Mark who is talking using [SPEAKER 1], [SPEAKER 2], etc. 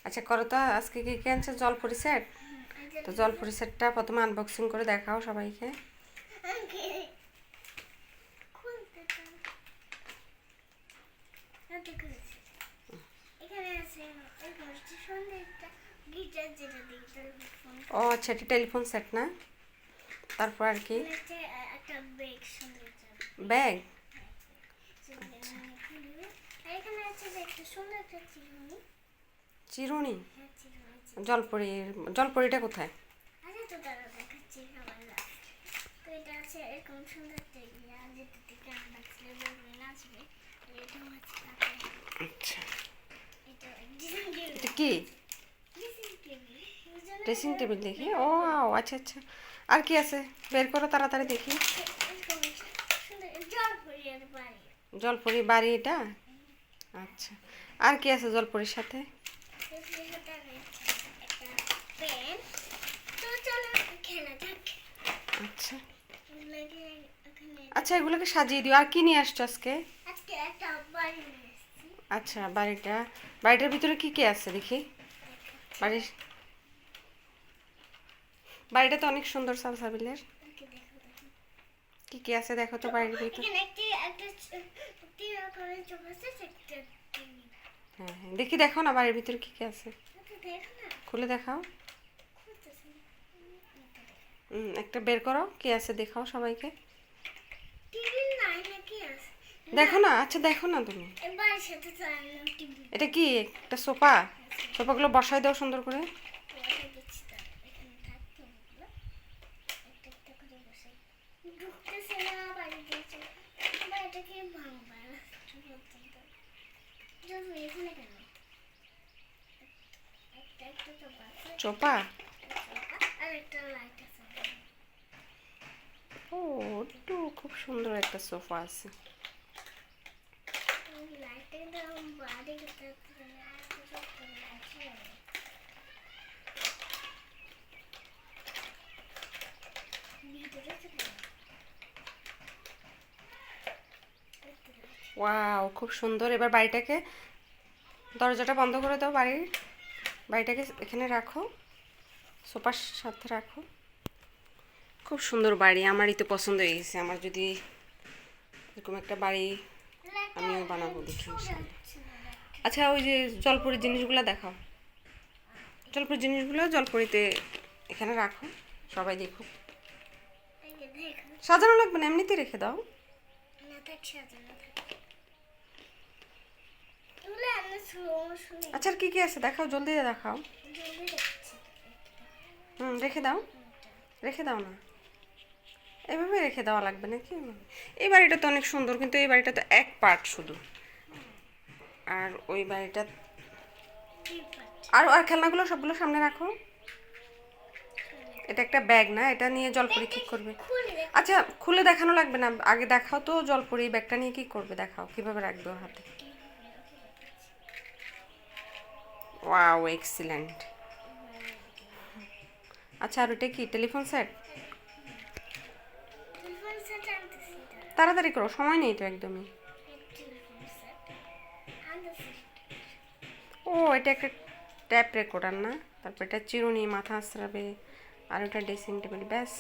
[SPEAKER 1] আচ্ছা করো তো, আজকে কি কি আনছে? জলপরি সেট। তো জলপরি সেটটা প্রথমে আনবক্সিং করে দেখাও সবাইকে। ও আচ্ছা, এটা টেলিফোন সেট না? তারপর আর কি? ব্যাগ। চিরুনি। জলপরি। জলপরিটা কোথায়? আচ্ছা, এটা কি? ড্রেসিং টেবিল দেখি। ও আচ্ছা আচ্ছা, আর কি আছে বের করো তাড়াতাড়ি দেখি। জলপরি বাড়ি এটা? আচ্ছা, আর কি আছে জলপরির সাথে? আচ্ছা আচ্ছা, এগুলোকে সাজিয়ে দিও। আর কি নিয়ে আসছো আজকে? আচ্ছা, বাড়িটার ভিতরে কি কি আছে দেখি। বাড়ির বাড়িটা তো অনেক সুন্দর সালসাবিলের। কি কি আছে দেখো তো বাড়ির ভিতরে। হ্যাঁ হ্যাঁ, দেখি দেখো না বাড়ির ভিতরে কি কি আছে, খুলে দেখাও। একটা বের করো, কি আছে দেখাও সবাইকে। দেখো না, আচ্ছা দেখো না তুমি। এটা কি? একটা সোফা। সোফাগুলো বসাই দাও সুন্দর করে। চোপা। ও একটু খুব সুন্দর একটা সোফা আছে। ওয়াও, খুব সুন্দর। এবার বাড়িটাকে, দরজাটা বন্ধ করে দাও। বাড়িটাকে এখানে রাখো, সোফার সাথে রাখো। খুব সুন্দর বাড়ি, আমারই তো পছন্দ হয়ে গেছে। আমার যদি এরকম একটা বাড়ি আমিও বানাবো দেখি ইনশাআল্লাহ। আচ্ছা, ওই যে জলপরির জিনিসগুলো দেখাও। জলপরির জিনিসগুলো জলপরিতে এখানে রাখো, সবাই দেখুক। সাজানো লাগবে না, এমনিতে রেখে দাও। আচ্ছা, আর কি কি আছে দেখাও, জলদি দেখাও। রেখে দাও, রেখে দাও না, এভাবে রেখে দেওয়া লাগবে নাকি? এই বাড়িটা তো অনেক সুন্দর, কিন্তু এই বাড়িটা তো এক পার্ট শুধু। আর ওই বাড়িটা আর আর খেলনাগুলো সবগুলো সামনে রাখো। এটা একটা ব্যাগ না? এটা নিয়ে জলপরি কি করবে? আচ্ছা, খুলে দেখানো লাগবে না, আগে দেখাও তো জলপরি ব্যাগটা নিয়ে কি করবে দেখাও, কিভাবে রাখবে ওর হাতে। Wow, excellent. আচ্ছা, আর ওটা কি টেলিফোন সেট? তাড়াতাড়ি করো, সময় নেই তো একদমই। ও, এটা একটা ট্যাপ রেকর্ডার না? তারপর এটা চিরুনি, মাথা আশ্রাবে। আর ওটা ড্রেসিং টেবিল, ব্যাস।